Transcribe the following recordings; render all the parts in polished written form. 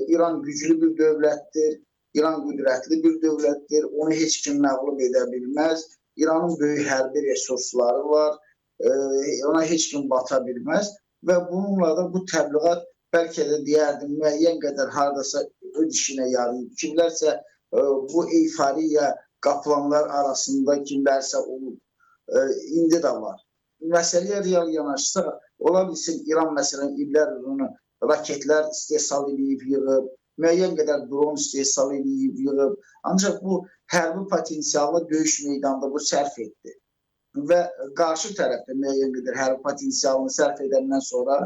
İran güclü bir dövlətdir, İran qüdrətli bir dövlətdir, onu heç kim məğlub edə bilməz. İranın böyük hərbi resursları var, ona heç kim bata bilməz və bununla da bu təbliğat bəlkə də deyərdim, müəyyən qədər haradasa öz işinə yarayıb. Kimlərsə bu euforiya qaplanlar arasında kimlərsə olub, indi də var. Məsələyə real yanaşsa, ola bilsin İran məsələn illər uzunu raketlər istehsal edib yığıb, müəyyən qədər drone istehsal edib yığıb, ancaq bu hərbi potensialı döyüş meydanında bu sərf etdi. Və qarşı tərəfdə müəyyən qədər hərbi potensialını sərf edəndən sonra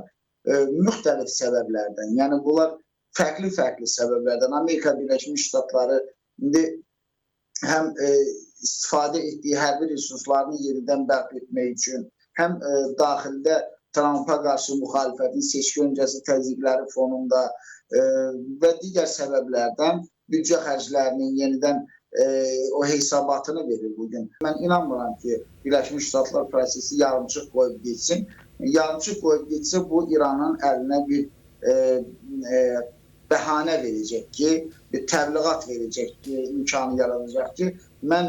müxtəlif səbəblərdən, yəni bunlar fərqli səbəblərdən Amerika Birləşmiş Ştatları indi həm istifadə etdiyi hərbi resurslarını yenidən bərpa etmək üçün, həm daxildə Trumpa qarşı müxalifətin seçki öncəsi təzyiqləri fonunda və digər səbəblərdən büdcə xərclərinin yenidən o hesabatını verir bugün. Mən inanmıram ki, Birləşmiş Ştatlar prosesi yarımçıq qoyub geçsin. Yarımçıq qoyub geçsə bu İranın əlinə bir bəhanə verəcək ki, bir təbliğat verəcək ki, imkanı yaradacaq ki, mən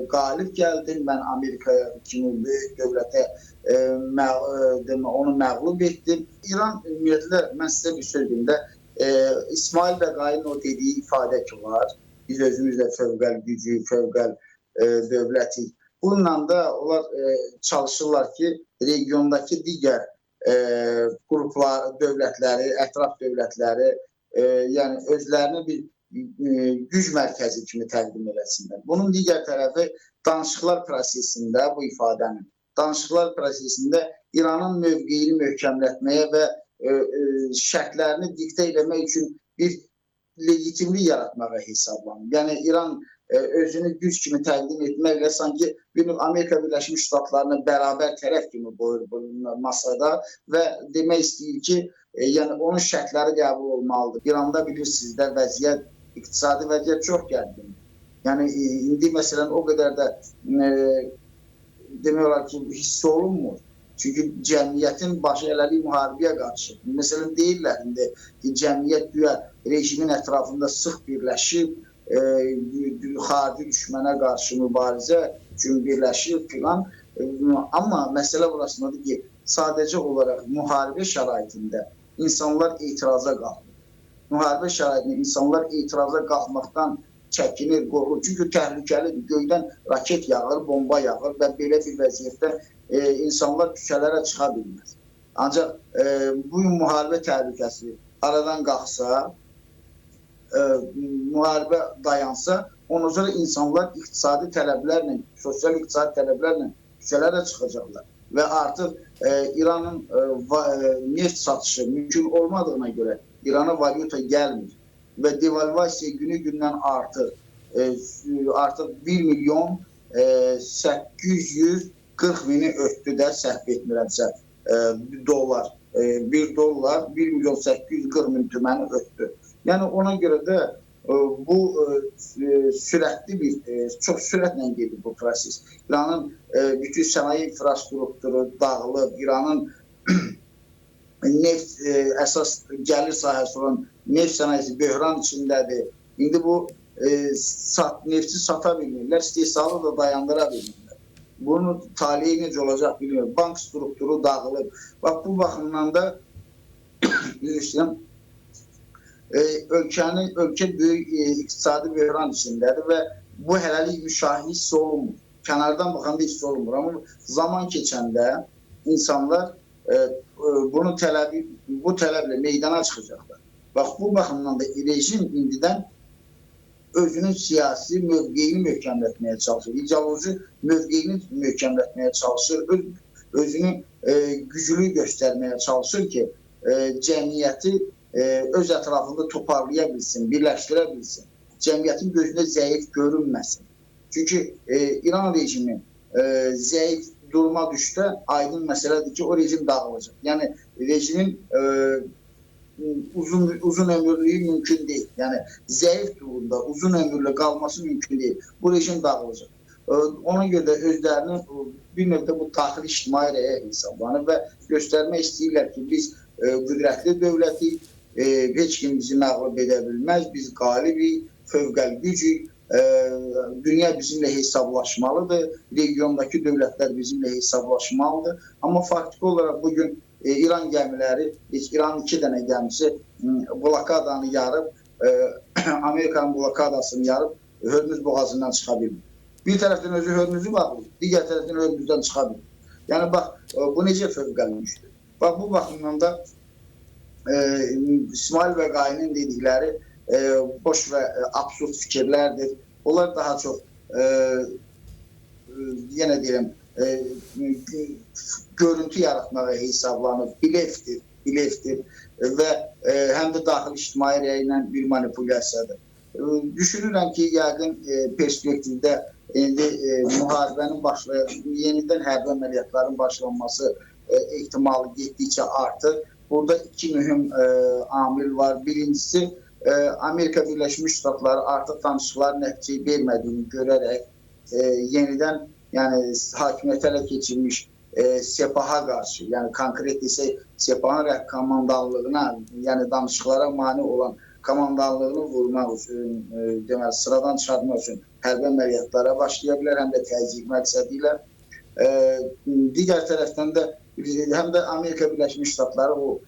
qalib gəldim, mən Amerika kimi böyük dövlətə onu məğlub etdim. İran ümumiyyətlə, mən sizə bir söz deyim də, İsmail Bəqai'nin o dediyi ifadə ki var, biz özümüzlə fövqəl gücü, fövqəl dövlətik. Bununla da onlar çalışırlar ki, regiondakı digər qruplar, dövlətləri, ətraf dövlətləri, yəni özlərini bir güc mərkəzi kimi təqdim eləsinlər. Bunun digər tərəfi danışıqlar prosesində, bu ifadənin, danışıqlar prosesində İranın mövqeyini möhkəmlətməyə və şərtlərini diktə eləmək üçün bir legitimlik yaratmağa hesablanır. Yəni İran özünü güc kimi təqdim etməklə sanki Amerika Birləşmiş Ştatlarına bərabər tərəf kimi qoyur masada və demək istəyir ki, yəni onun şərtləri qəbul olmalıdır. İranda bilirsiniz də vəziyyət, iqtisadi vəziyyət çox gərgindir. Yəni indi məsələn o qədər də demək olar ki, hiss olunmur. Çünki cəmiyyətin başı elədiyi müharibəyə qarşı. Məsələn deyirlər indi cəmiyyət güya rejimin ətrafında sıx birləşib, xarici düşmənə qarşı mübarizə üçün birləşib filan. Amma məsələ burasındadır ki, sadəcə olaraq müharibə şəraitində insanlar etiraza qalxır. Müharibə şəraitində insanlar etiraza qalxmaqdan çəkinir, qorxur. Çünki təhlükəlidir. Göydən raket yağır, bomba yağır və belə bir vəziyyətdə insanlar küçələrə çıxa bilməz. Ancaq bu müharibə təhlükəsi aradan qalxsa, müharibə dayansa, ondan sonra insanlar iqtisadi tələblərlə, sosial-iqtisadi tələblərlə küçələrə çıxacaqlar. Və artıq İranın neft satışı mümkün olmadığına görə İrana valyuta gəlmir və devalvasiya günü-gündən artır. Artıq 1 milyon 840 mini ötdü də, səhv etmirəmsə, dollar. 1 dollar 1 milyon 840 min tüməni ötdü. Yəni ona görə də bu sürətli bir, çox sürətlə gedir bu proses. İranın bütün sənaye infrastrukturu dağılıb, İranın neft əsas gəlir sahəsi olan neft sənayesi böhran içindədir. İndi bu nefti sata bilmirlər, istehsalı da dayandıra bilmirlər. Bunun taliyi necə olacaq bilmiyorum. Bank strukturu dağılıb. Bax bu baxımdan da bilirsiniz, ölkə böyük iqtisadi böhran içindədir və bu hələlik müşahidi hiss olunmur. Kənardan baxanda hiss olunmur. Amma zaman keçəndə insanlar bu tələblə meydana çıxacaqlar. Bax bu baxımdan da rejim indidən özünün siyasi mövqeyini möhkəmlətməyə çalışır. İdeoloji mövqeyini möhkəmlətməyə çalışır. Özünü güclü göstərməyə çalışır ki, cəmiyyəti öz ətrafında toparlaya bilsin, birləşdirə bilsin. Cəmiyyətin gözündə zəif görünməsin. Çünki İran rejimi zəif duruma düşsə, aydın məsələdir ki, o rejim dağılacaq. Yəni rejimin uzun ömürlüyü mümkün deyil. Yəni zəif durumda uzun ömürlü qalması mümkün deyil. Bu rejim dağılacaq. Ona görə də özlərini bir növdə bu daxili ictimai rəyə hesablanır və göstərmək istəyirlər ki, biz qüdrətli dövlətik, heç kim bizi məğlub edə bilməz. Biz qalibik, fövqəli gücük. Dünya bizimlə hesablaşmalıdır. Regiondakı dövlətlər bizimlə hesablaşmalıdır. Amma faktiki olaraq bugün İran gəmiləri, İranın 2 dənə gəmisi blokadanı yarıb, Amerikanın blokadasını yarıb Hörmüz boğazından çıxa bilmir. Bir tərəfdən özü Hörmüzü bağlayır, digər tərəfdən Hörmüzdən çıxa bilmir. Yəni bax, bu necə fövqəli gücdür. Bax, bu baxımdan da İsmail Vəqainin dedikləri boş və absurd fikirlərdir. Onlar daha çox, yenə deyirəm, görüntü yaratmağa hesablanır, bilefdir və həm də daxil ictimai rəylə bir manipulyasiyadır. Düşünürəm ki, yəqin perspektivdə indi müharibənin yenidən hərbi əməliyyatların başlanması ehtimalı getdikcə artır. Burada 2 mühüm amil var. Birincisi, Amerika Birləşmiş Ştatları artıq danışıqların nəticə vermədiyini görərək yenidən hakimiyyətə ələ keçirmiş Sepaha qarşı, yəni konkret desək Sepahın komandanlığına, yəni danışıqlara mane olan komandanlığını vurmaq üçün, deməli, sıradan çıxartmaq üçün hərbi əməliyyatlara başlaya bilər, həm də təzyiq məqsədi ilə. Digər tərəfdən də həm də Amerika Birləşmiş Ştatları o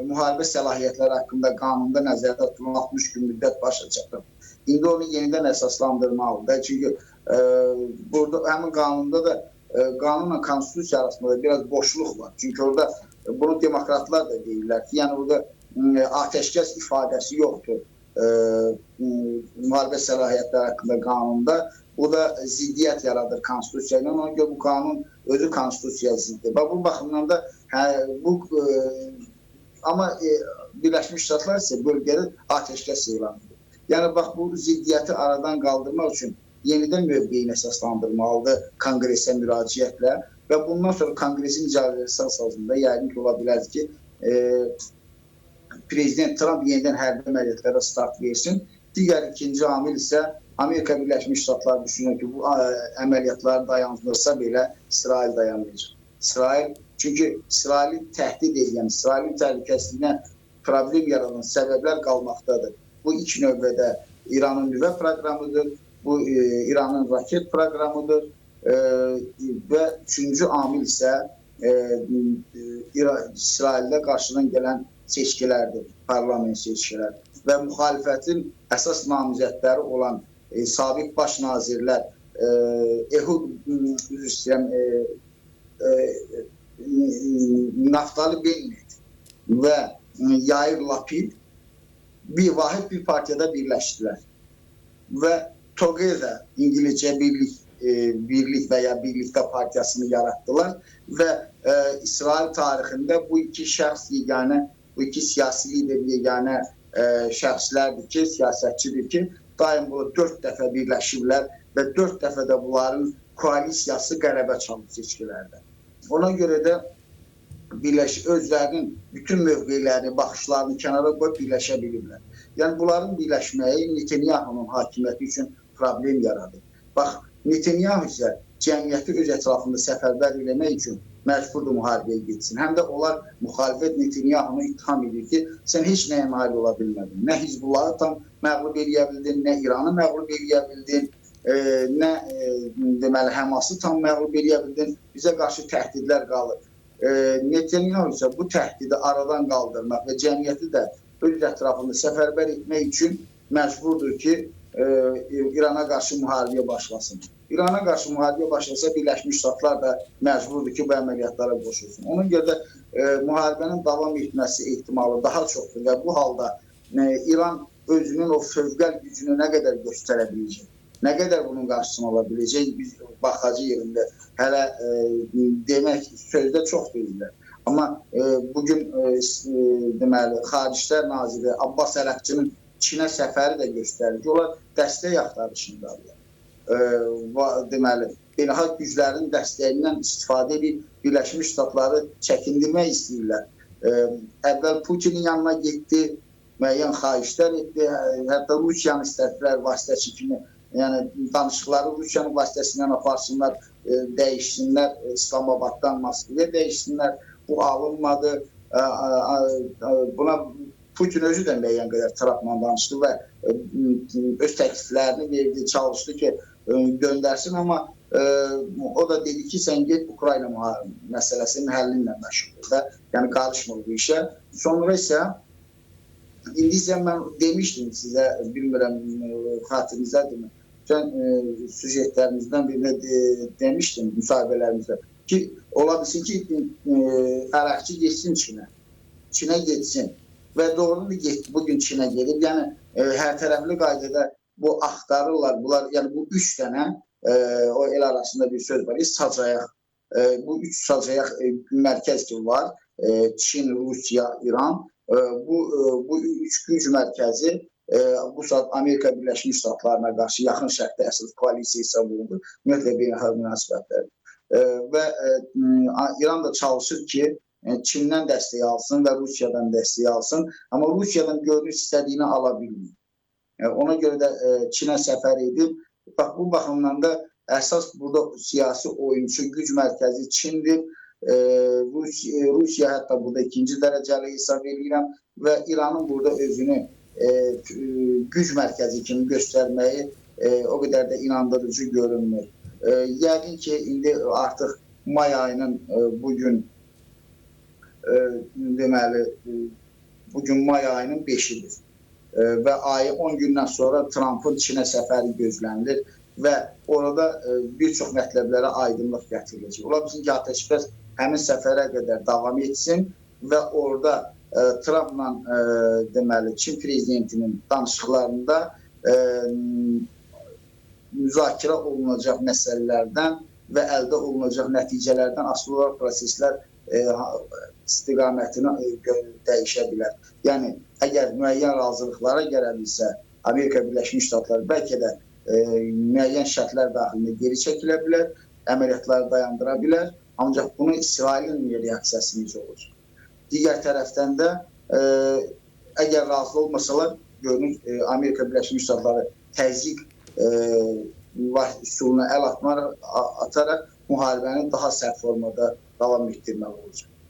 müharibə səlahiyyətləri haqqında qanunda nəzərdə tutulan 60 gün müddət başa çatır. İndi onu yenidən əsaslandırmalıdır. Çünki burada həmin qanunda da qanunla konstitusiya arasında biraz boşluq var. Çünki orada bunu demokratlar da deyirlər ki, yəni orada ateşkəs ifadəsi yoxdur müharibə səlahiyyətləri haqqında qanunda. Bu da ziddiyyət yaradır konstitusiya ilə. Ona görə bu qanun özü konstitusiyaya ziddir. Bu baxımdan da amma Birləşmiş Ştatlar isə bölgədə ateşkəs elan edir. Yəni bax, bu ziddiyyəti aradan qaldırmaq üçün yenidən mövqeyini əsaslandırmalıdır Konqresə müraciətlə və bundan sonra Konqresin icazəsi əsasında yəqin ki, ola bilər ki, Prezident Trump yenidən hərbi əməliyyatlara start versin. Digər ikinci amil isə Amerika Birləşmiş Ştatları düşünür ki, bu əməliyyatları dayandırsa belə İsrail dayanmayacaq. Çünki İsraili təhdid edən, İsrailin təhlükəsizliyinə problem yaradan səbəblər qalmaqdadır. Bu ilk növbədə İranın nüvə proqramıdır, bu İranın raket proqramıdır və üçüncü amil isə İsraildə qarşıdan gələn seçkilərdir, parlament seçkiləri və müxalifətin əsas namizədləri olan sabiq baş nazirlər Ehud Naftali Bennett və Yair Lapid vahid bir partiyada birləşdilər və Together İngilizcə birlik və ya birlikdə partiyasını yaratdılar və İsrail tarixində bu iki şəxs yeganə, bu iki siyasi lider yeganə şəxslərdir ki, siyasətçidir ki, daim bu 4 dəfə birləşirlər və 4 dəfə də bunların koalisiyası qələbə çalıb seçkilərdə. Ona görə də özlərinin bütün mövqeylərini, baxışlarını kənara qoyub birləşə bilirlər. Yəni, bunların birləşməyi Netanyahunun hakimiyyəti üçün problem yaradır. Bax, Netanyahu isə cəmiyyəti öz ətrafında səfərbər eləmək üçün məcburdur müharibəyə getsin. Həm də onlar müxalifət Netanyahunu ittiham edir ki, sən heç nəyə nail ola bilmədin. Nə Hizbullahı tam məğlub eləyə bildin, nə İranı məğlub eləyə bildin, nə deməli Həması tam məğlub eləyə bildin. Bizə qarşı təhdidlər qalır. Netanyahu isə bu təhdidi aradan qaldırmaq və cəmiyyəti də öz ətrafında səfərbər etmək üçün məcburdur ki, İrana qarşı müharibəyə başlasın. İrana qarşı müharibəyə başlasa Birləşmiş Ştatlar da məcburdur ki, bu əməliyyatlara qoşulsun. Ona görə də müharibənin davam etməsi ehtimalı daha çoxdur və bu halda İran özünün o fövqəl gücünü nə qədər göstərə biləcək, nə qədər bunun qarşısına ola biləcək, biz baxacaq yerində hələ demək sözdə çox deyirlər. Amma bugün deməli Xaricilər Naziri Abbas Ərəqçinin Çinə səfəri də göstərir ki, onlar dəstək axtarışındadır. Deməli, beynəlxalq güclərin dəstəyindən istifadə edib Birləşmiş Ştatları çəkindirmək istəyirlər. Əvvəl Putinin yanına getdi, müəyyən xahişlər etdi, hətta Rusiyanı istədilər vasitəçi kimi, yəni danışıqları Rusiyanın vasitəsindən aparsınlar, dəyişsinlər, İslamabaddan Moskvaya dəyişsinlər, bu alınmadı. Buna Putin özü də müəyyən qədər Trampla danışdı və öz təkliflərini verdi, çalışdı ki, göndərsin, amma o da dedi ki, sən get Ukrayna məsələsinin həlli ilə məşğul da, yəni qarışmır bu işə. Sonra isə indi isə mən demişdim sizə, bilmirəm xatirinizədirmi, süjetlərimizdən birində demişdim müsahibələrimizdə ki, ola bilsin ki, ərəqçi geçsin Çinə getsin və doğru getdi, bugün Çinə gedib, yəni hər tərəfli qaydada bu axtarırlar, bunlar, yəni bu 3 dənə, o el arasında bir söz var, sacayaq, bu 3 sacayaq mərkəz ki var, Çin, Rusiya, İran, bu 3 güc mərkəzi bu saat Amerika Birləşmiş Ştatlarına qarşı yaxın şərqdə əsas koalisiya hesab olunur, ümumiyyətlə beynəlxalq münasibətlər. Və İran da çalışır ki, Çindən dəstək alsın və Rusiyadan dəstək alsın, amma Rusiyadan görünür istədiyini ala bilmir. Ona görə də Çinə səfər edib, bu baxımdan da əsas burada siyasi oyuncu güc mərkəzi Çindir. Rusiya hətta burada ikinci dərəcəli hesab edirəm və İranın burada özünü güc mərkəzi kimi göstərməyi o qədər də inandırıcı görünmür. Yəqin ki, indi artıq may ayının bugün deməli, bugün may ayının 5-idir və ayı 10 gündən sonra Trump'ın Çinə səfəri gözlənilir və orada bir çox mətləblərə aydınlıq gətiriləcək. Ola bilsin ki, atəşkəs həmin səfərə qədər davam etsin və orada Trump'la deməli, Çin prezidentinin danışıqlarında müzakirə olunacaq məsələlərdən və əldə olunacaq nəticələrdən asılı olaraq proseslər istiqamətini dəyişə bilər. Yəni, əgər müəyyən razılıqlara gələ bilsə, Amerika Birləşmiş Ştatları bəlkə də müəyyən şərtlər daxilində geri çəkilə bilər, əməliyyatları dayandıra bilər, ancaq bunu İsrailin reaksiyası necə olacaq? Digər tərəfdən də, əgər razı olmasalar, görünür, Amerika Birləşmiş Ştatları təzyiq üsuluna əl ataraq müharibəni daha sərt formada davam etdirməli olacaq.